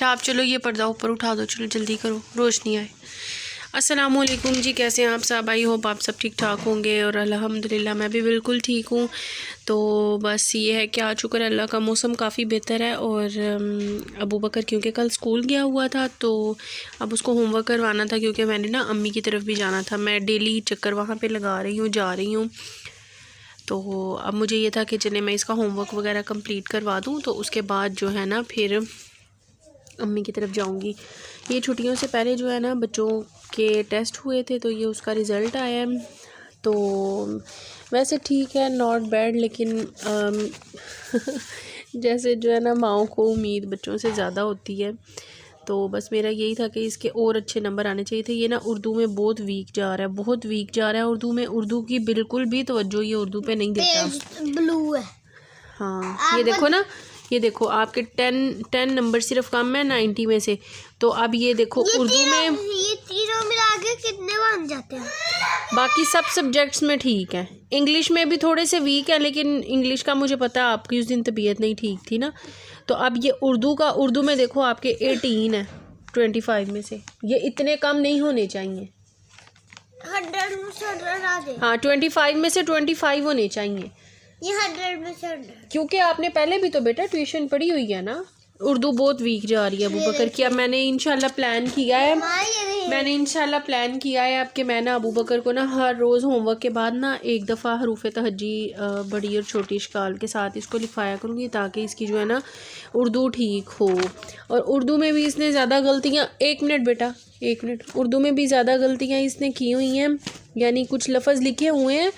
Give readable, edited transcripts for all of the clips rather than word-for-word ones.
अच्छा आप चलो ये पर्दा ऊपर उठा दो, चलो जल्दी करो, रोशनी आए। अस्सलामुअलैकुम जी, कैसे हैं आप सब? आई होप आप सब ठीक ठाक होंगे और अल्हम्दुलिल्लाह मैं भी बिल्कुल ठीक हूँ। तो बस ये है कि आज शुक्र अल्लाह का मौसम काफ़ी बेहतर है और अबू बकर क्योंकि कल स्कूल गया हुआ था तो अब उसको होमवर्क करवाना था, क्योंकि मैंने ना अम्मी की तरफ भी जाना था। मैं डेली चक्कर वहाँ पे लगा रही हूँ, जा रही हूँ। तो अब मुझे ये था कि चले मैं इसका होमवर्क वगैरह कंप्लीट करवा दूँ, तो उसके बाद जो है ना फिर अम्मी की तरफ जाऊंगी। ये छुट्टियों से पहले जो है ना बच्चों के टेस्ट हुए थे, तो ये उसका रिज़ल्ट आया है। तो वैसे ठीक है, नॉट बैड, लेकिन जैसे जो है ना माओ को उम्मीद बच्चों से ज़्यादा होती है। तो बस मेरा यही था कि इसके और अच्छे नंबर आने चाहिए थे। ये ना उर्दू में बहुत वीक जा रहा है, बहुत वीक जा रहा है उर्दू में। उर्दू की बिल्कुल भी तवज्जो ये उर्दू पे नहीं देता। ब्लू है। हाँ ये देखो ना, ये देखो आपके 10 नंबर सिर्फ कम है 90 में से। तो अब ये देखो उर्दू में ये तीनों मिला के कितने बन जाते हैं? बाकी सब सब्जेक्ट्स में ठीक है। इंग्लिश में भी थोड़े से वीक है, लेकिन इंग्लिश का मुझे पता है आपकी उस दिन तबीयत नहीं ठीक थी ना। तो अब ये उर्दू में देखो आपके 18 है 25 में से। ये इतने कम नहीं होने चाहिए। 100 में से 100 आ गए। हाँ 25 में से 25 होने चाहिए। ये 100 में से 100। क्योंकि आपने पहले भी तो बेटा ट्यूशन पढ़ी हुई है ना। उर्दू बहुत वीक जा रही है अबू बकर की। अब मैंने इंशाल्लाह प्लान किया है, अब कि मैं ना अबू बकर को ना हर रोज़ होमवर्क के बाद ना एक दफ़ा हरूफ तहज्जी बड़ी और छोटी इश्काल के साथ इसको लिखवाया करूँगी, ताकि इसकी जो है ना उर्दू ठीक हो। और उर्दू में भी इसने ज़्यादा गलतियाँ, 1 मिनट बेटा 1 मिनट, उर्दू में भी ज़्यादा गलतियाँ इसने की हुई हैं। यानी कुछ लफ्ज़ लिखे हुए हैं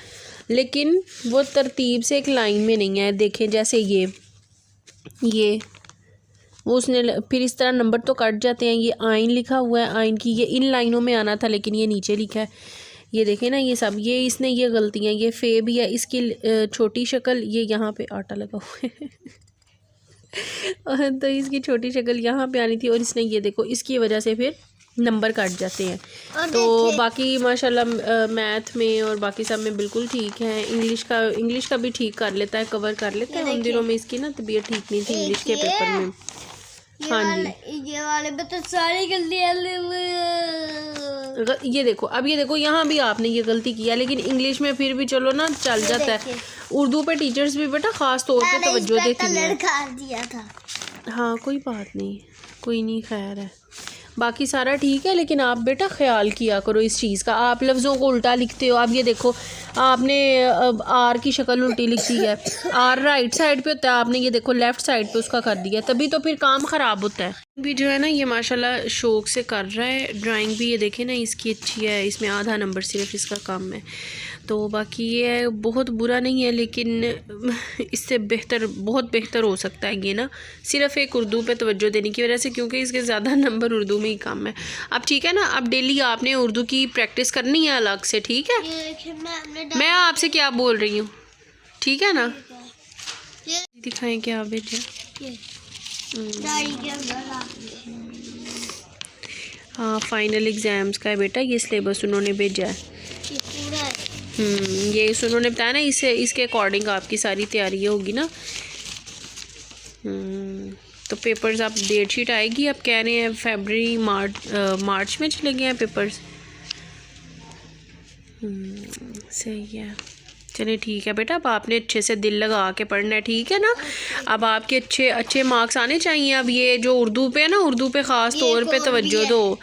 लेकिन वो तरतीब से एक लाइन में नहीं है। देखें जैसे ये वो उसने फिर इस तरह नंबर तो कट जाते हैं। ये आइन लिखा हुआ है, आइन की ये इन लाइनों में आना था लेकिन ये नीचे लिखा है। ये देखें ना, ये सब ये इसने ये गलतियाँ। ये फे भी है, इसकी छोटी शक्ल, ये यहाँ पे आटा लगा हुआ है तो इसकी छोटी शक्ल यहाँ पे आनी थी और इसने ये देखो इसकी वजह से फिर नंबर कट जाते हैं। तो बाकी माशाल्लाह मैथ में और बाकी सब में बिल्कुल ठीक है। इंग्लिश का भी ठीक कर लेता है, कवर कर लेता है। उन दिनों में इसकी ना तबीयत ठीक नहीं थी इंग्लिश के पेपर में। हाँ जी ये वाले में तो सारी गलतियां ये देखो, अब ये देखो यहाँ भी आपने ये गलती किया, लेकिन इंग्लिश में फिर भी चलो ना चल जाता है। उर्दू पे टीचर्स भी बेटा ख़ास तौर पे तवज्जो देती है। हाँ कोई बात नहीं, कोई नहीं, खैर है, बाकी सारा ठीक है। लेकिन आप बेटा ख्याल किया करो इस चीज़ का। आप लफ्ज़ों को उल्टा लिखते हो। अब ये देखो आपने आर की शक्ल उल्टी लिख दी है। आर राइट साइड पे होता है, आपने ये देखो लेफ़्ट साइड पे उसका कर दिया, तभी तो फिर काम ख़राब होता है। भी जो है ना ये माशाल्लाह शौक़ से कर रहा है। ड्राइंग भी ये देखें ना इसकी अच्छी है, इसमें आधा नंबर सिर्फ इसका कम है। तो बाकी ये है, बहुत बुरा नहीं है, लेकिन इससे बेहतर, बहुत बेहतर हो सकता है ये ना, सिर्फ एक उर्दू पे तवज्जो देने की वजह से, क्योंकि इसके ज़्यादा नंबर उर्दू में ही कम है। अब ठीक है ना, अब डेली आपने उर्दू की प्रैक्टिस करनी है अलग से, ठीक है? मैं आपसे क्या बोल रही हूँ, ठीक है ना? दिखाएं क्या भेजा? हाँ फाइनल एग्ज़ाम्स का है बेटा, ये सिलेबस उन्होंने भेजा है। ये उन्होंने बताया ना, इसके अकॉर्डिंग आपकी सारी तैयारी होगी ना। तो पेपर्स आप डेट शीट आएगी, आप कह रहे हैं फरवरी मार्च में चले गए हैं पेपर्स। सही है, चलिए ठीक है बेटा। अब आपने अच्छे से दिल लगा के पढ़ना है, ठीक है ना? अब आपके अच्छे मार्क्स आने चाहिए। अब ये जो उर्दू पे है ना, उर्दू पे ख़ास तौर पे तवज्जो दो।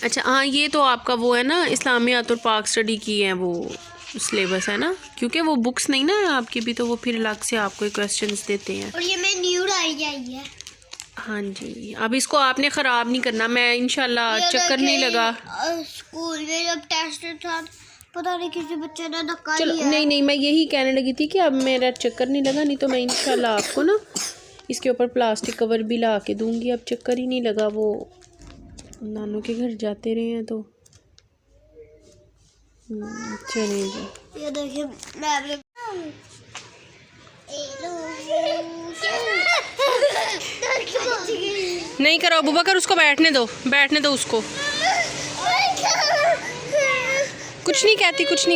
अच्छा हाँ, ये तो आपका वो है ना इस्लामियात और पाक स्टडी की है वो सिलेबस है ना, क्योंकि वो बुक्स नहीं ना है आपकी भी, तो वो फिर अलग से आपको क्वेश्चंस देते हैं। और ये मैं न्यू आई है। हाँ जी, अब इसको आपने ख़राब नहीं करना। मैं इंशाल्लाह चक्कर नहीं लगा स्कूल में जब टेस्ट था, पता नहीं किसी बच्चे ने धक्का चलो दिया। नहीं मैं यही कहने लगी थी कि अब मेरा चक्कर नहीं लगा, नहीं तो मैं इंशाल्लाह आपको ना इसके ऊपर प्लास्टिक कवर भी ला के दूँगी। अब चक्कर ही नहीं लगा, वो नानू के घर जाते रहे हैं तो चलिए जी। ये देखिए नहीं करो अबू बकर, उसको बैठने दो उसको। कुछ नहीं कहती, कुछ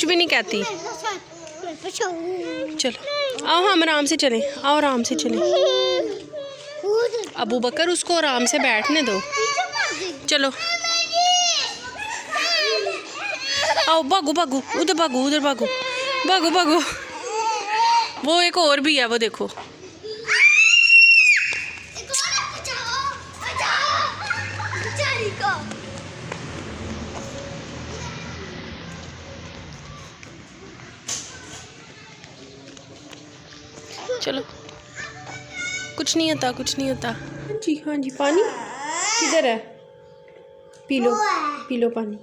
भी नहीं कहती। चलो आओ, हम आराम से चलें, आओ आराम से चलें। अबू बकर उसको आराम से बैठने दो। चलो आओ, भागो भागो, उधर भागो, उधर भागो, भागो भागो। वो एक और भी है, वो देखो। चलो, कुछ नहीं होता, कुछ नहीं होता। जी हाँ जी, पानी किधर है? पी लो, पी लो पानी।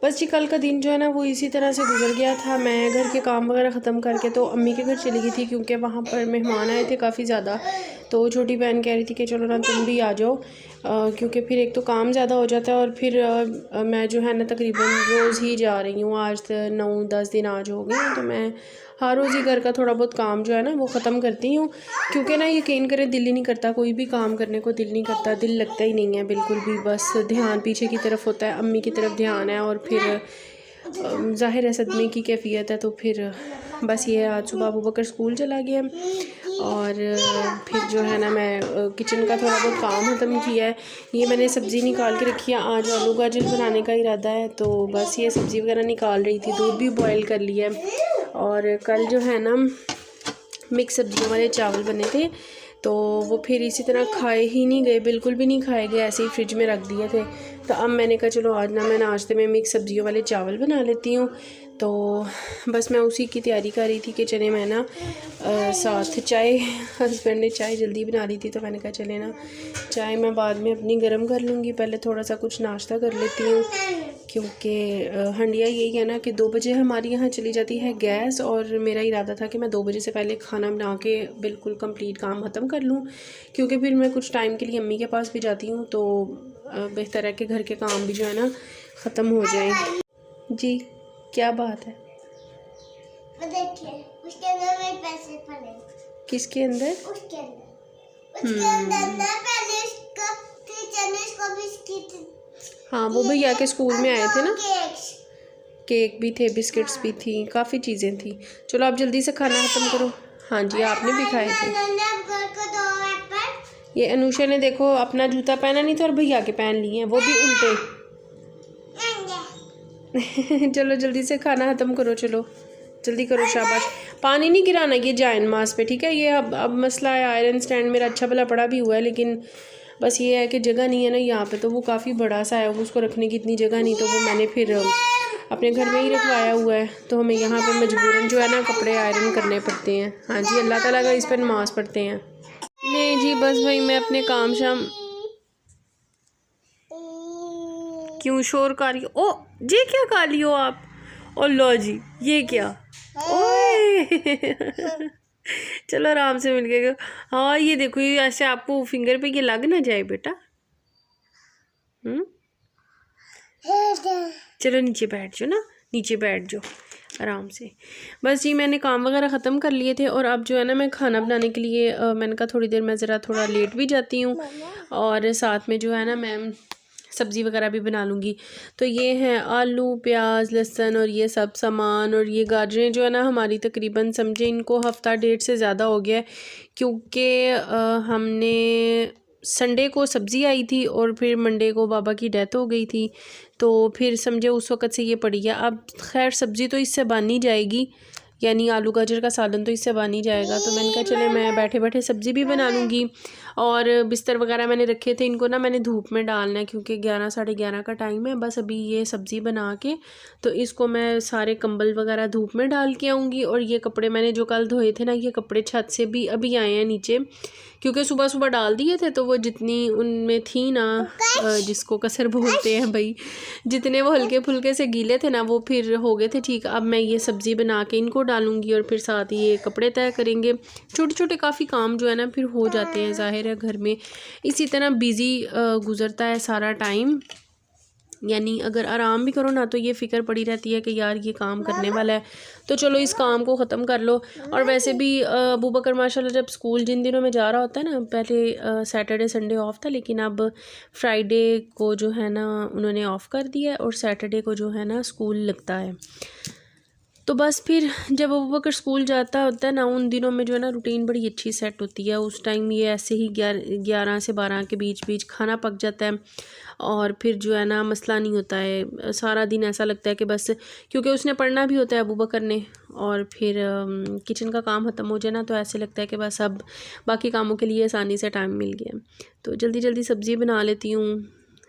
बस जी, कल का दिन जो है ना वो इसी तरह से गुजर गया था। मैं घर के काम वगैरह ख़त्म करके तो अम्मी के घर चली गई थी, क्योंकि वहाँ पर मेहमान आए थे काफ़ी ज़्यादा। तो छोटी बहन कह रही थी कि चलो ना तुम भी आ जाओ, क्योंकि फिर एक तो काम ज़्यादा हो जाता है, और फिर मैं जो है ना तकरीबन रोज़ ही जा रही हूँ। आज 9-10 दिन आज हो गए, तो मैं हर रोज़ ही घर का थोड़ा बहुत काम जो है ना वो ख़त्म करती हूँ, क्योंकि ना यकीन करें दिल ही नहीं करता, कोई भी काम करने को दिल नहीं करता, दिल लगता ही नहीं है बिल्कुल भी। बस ध्यान पीछे की तरफ होता है, अम्मी की तरफ ध्यान है, और फिर ज़ाहिर है सदमे की कैफियत है। तो फिर बस ये आज सुबह अबू बकर स्कूल चला गया, और फिर जो है ना मैं किचन का थोड़ा बहुत काम ख़त्म किया है। ये मैंने सब्ज़ी निकाल के रखी है, आज आलू गाजर बनाने का इरादा है, तो बस ये सब्ज़ी वगैरह निकाल रही थी। दूध भी बॉयल कर लिया है, और कल जो है ना मिक्स सब्जियों वाले चावल बने थे, तो वो फिर इसी तरह खाए ही नहीं गए, बिल्कुल भी नहीं खाए गए, ऐसे ही फ्रिज में रख दिए थे। तो अब मैंने कहा चलो आज ना मैं नाश्ते में मिक्स सब्जियों वाले चावल बना लेती हूँ। तो बस मैं उसी की तैयारी कर रही थी कि चले मैं ना साथ चाय, हस्बैंड ने चाय जल्दी बना ली थी, तो मैंने कहा चले ना चाय मैं बाद में अपनी गर्म कर लूँगी, पहले थोड़ा सा कुछ नाश्ता कर लेती हूँ, क्योंकि हंडिया यही है ना कि 2 बजे हमारी यहाँ चली जाती है गैस, और मेरा इरादा था कि मैं 2 बजे से पहले खाना बना के बिल्कुल कंप्लीट काम ख़त्म कर लूँ, क्योंकि फिर मैं कुछ टाइम के लिए अम्मी के पास भी जाती हूँ, तो बेहतर है कि घर के काम भी जो है ना ख़त्म हो जाए। जी क्या बात है? देखिए उसके अंदर मेरे पैसे पड़े। किसके अंदर? उसके अंदर ना पहले इसका टीचर ने इसको बिस्किट, हाँ वो भैया के स्कूल में आए थे ना, केक भी थे, बिस्किट्स भी थी, काफ़ी चीज़ें थी। चलो आप जल्दी से खाना ख़त्म करो। हाँ जी आपने भी खाए थे। ये अनुषा ने देखो अपना जूता पहना नहीं था और भैया के पहन लिए हैं, वो भी उल्टे। चलो जल्दी से खाना ख़त्म करो, चलो जल्दी करो, शाबाश। पानी नहीं गिराना ये जायन मास पे, ठीक है? ये अब मसला है, आयरन स्टैंड मेरा अच्छा भला पड़ा भी हुआ है, लेकिन बस ये है कि जगह नहीं है ना यहाँ पे, तो वो काफ़ी बड़ा सा है, उसको रखने की इतनी जगह नहीं, तो वो मैंने फिर अपने घर में ही रखवाया हुआ है, तो हमें यहाँ पे मजबूरन जो है ना कपड़े आयरन करने पड़ते हैं। हाँ जी, अल्लाह ताला का इस पर नमाज़ पढ़ते हैं। नहीं जी बस भाई मैं अपने काम शाम, क्यों शोर कर रही हो? ओ जी क्या कर रही हो आप? ओ लो जी ये क्या? ओए चलो आराम से मिल गए। हाँ ये देखो, ये ऐसे आपको फिंगर पे ये लग ना जाए बेटा। चलो नीचे बैठ जाओ ना, नीचे बैठ जाओ आराम से। बस जी मैंने काम वगैरह ख़त्म कर लिए थे, और अब जो है ना मैं खाना बनाने के लिए मैंने कहा थोड़ी देर मैं ज़रा थोड़ा लेट भी जाती हूँ, और साथ में जो है ना मैं सब्ज़ी वगैरह भी बना लूँगी। तो ये हैं आलू, प्याज, लहसुन और ये सब सामान, और ये गाजरें जो है ना हमारी तकरीबन समझे इनको हफ़्ता डेढ़ से ज़्यादा हो गया है, क्योंकि हमने संडे को सब्ज़ी आई थी और फिर मंडे को बाबा की डेथ हो गई थी, तो फिर समझे उस वक़्त से ये पड़ी है। अब खैर सब्ज़ी तो इससे बन ही जाएगी, यानी आलू गाजर का सालन तो इससे बन ही जाएगा, तो मैंने कहा चले मैं बैठे बैठे सब्ज़ी भी बना लूँगी। और बिस्तर वगैरह मैंने रखे थे, इनको ना मैंने धूप में डालना है, क्योंकि 11 साढ़े 11 का टाइम है। बस अभी ये सब्ज़ी बना के तो इसको मैं सारे कंबल वगैरह धूप में डाल के आऊँगी। और ये कपड़े मैंने जो कल धोए थे ना, ये कपड़े छत से भी अभी आए हैं नीचे, क्योंकि सुबह सुबह डाल दिए थे, तो वो जितनी उनमें थी ना, जिसको कसर बोलते हैं भाई, जितने वो हल्के फुल्के से गीले थे ना, वो फिर हो गए थे ठीक। अब मैं ये सब्ज़ी बना के इनको डालूंगी, और फिर साथ ही ये कपड़े तय करेंगे। छोटे छोटे काफ़ी काम जो है ना फिर हो जाते हैं, ज़ाहिर है घर में इसी तरह बिज़ी गुज़रता है सारा टाइम। यानी अगर आराम भी करो ना तो ये फ़िक्र पड़ी रहती है कि यार ये काम करने वाला है, तो चलो इस काम को ख़त्म कर लो। और वैसे भी अबू बकर माशाल्लाह जब स्कूल जिन दिनों में जा रहा होता है ना, पहले सैटरडे संडे ऑफ था, लेकिन अब फ्राइडे को जो है ना उन्होंने ऑफ़ कर दिया है, और सैटरडे को जो है ना स्कूल लगता है। तो बस फिर जब अबू बकर स्कूल जाता होता है ना, उन दिनों में जो है ना रूटीन बड़ी अच्छी सेट होती है। उस टाइम ये ऐसे ही 11 से 12 के बीच खाना पक जाता है और फिर जो है ना मसला नहीं होता है। सारा दिन ऐसा लगता है कि बस, क्योंकि उसने पढ़ना भी होता है अबू बकर ने, और फिर किचन का काम ख़त्म हो जाए ना तो ऐसे लगता है कि बस अब बाकी कामों के लिए आसानी से टाइम मिल गया। तो जल्दी जल्दी सब्ज़ी बना लेती हूँ।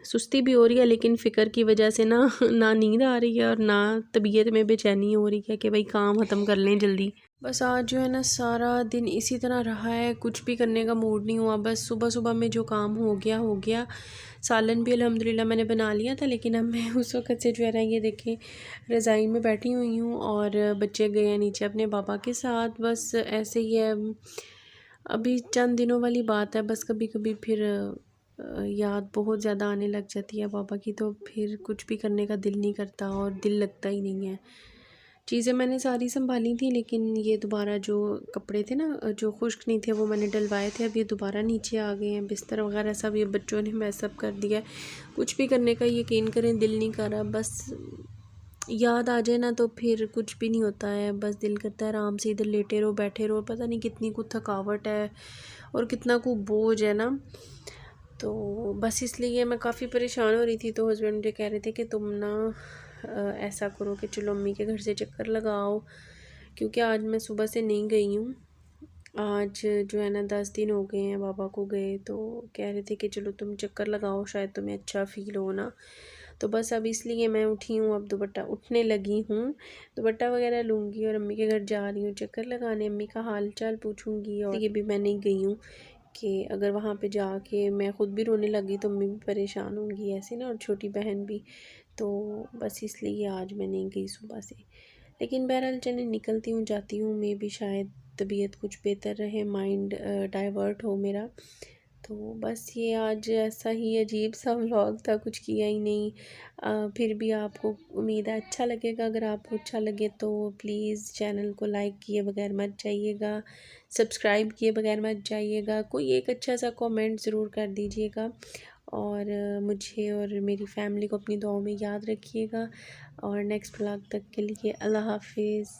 सुस्ती भी हो रही है लेकिन फ़िक्र की वजह से ना नींद आ रही है और ना तबीयत में बेचैनी हो रही है कि भाई काम ख़त्म कर लें जल्दी। बस आज जो है ना सारा दिन इसी तरह रहा है, कुछ भी करने का मूड नहीं हुआ। बस सुबह सुबह में जो काम हो गया। सालन भी अल्हम्दुलिल्लाह मैंने बना लिया था, लेकिन अब मैं उस वक़्त से जो है ना ये देखें रज़ाई में बैठी हुई हूँ और बच्चे गए हैं नीचे अपने पापा के साथ। बस ऐसे ही है, अभी चंद दिनों वाली बात है। बस कभी कभी फिर याद बहुत ज़्यादा आने लग जाती है पापा की, तो फिर कुछ भी करने का दिल नहीं करता और दिल लगता ही नहीं है। चीज़ें मैंने सारी संभाली थी, लेकिन ये दोबारा जो कपड़े थे ना जो खुश्क नहीं थे वो मैंने डलवाए थे, अब ये दोबारा नीचे आ गए हैं। बिस्तर वगैरह सब ये बच्चों ने मैसअप कर दिया है। कुछ भी करने का यकीन करें दिल नहीं कर रहा। बस याद आ जाए ना तो फिर कुछ भी नहीं होता है। बस दिल करता है आराम से इधर लेटे रहो, बैठे रहो। पता नहीं कितनी कुछ थकावट है और कितना कुछ बोझ है ना। तो बस इसलिए मैं काफ़ी परेशान हो रही थी। तो हस्बैंड मुझे कह रहे थे कि तुम ना ऐसा करो कि चलो अम्मी के घर से चक्कर लगाओ, क्योंकि आज मैं सुबह से नहीं गई हूँ। आज जो है ना 10 दिन हो गए हैं बाबा को गए, तो कह रहे थे कि चलो तुम चक्कर लगाओ, शायद तुम्हें अच्छा फ़ील हो ना। तो बस अब इसलिए मैं उठी हूँ, अब दुपट्टा उठने लगी हूँ, दुपट्टा वगैरह लूँगी और अम्मी के घर जा रही हूँ चक्कर लगाने। अम्मी का हाल चाल पूछूँगी, और ये भी मैं नहीं गई हूँ कि अगर वहाँ पे जाके मैं ख़ुद भी रोने लगी तो अम्मी भी परेशान होंगी ऐसे ना, और छोटी बहन भी। तो बस इसलिए आज मैं नहीं गई सुबह से। लेकिन बहरहाल चले निकलती हूँ, जाती हूँ। मैं भी शायद तबीयत कुछ बेहतर रहे, माइंड डाइवर्ट हो मेरा। तो बस ये आज ऐसा ही अजीब सा व्लॉग था, कुछ किया ही नहीं। फिर भी आपको उम्मीद है अच्छा लगेगा। अगर आपको अच्छा लगे तो प्लीज़ चैनल को लाइक किए बगैर मत जाइएगा, सब्सक्राइब किए बगैर मत जाइएगा। कोई एक अच्छा सा कमेंट ज़रूर कर दीजिएगा, और मुझे और मेरी फैमिली को अपनी दुआओं में याद रखिएगा। और नेक्स्ट व्लॉग तक के लिए अल्लाह हाफिज़।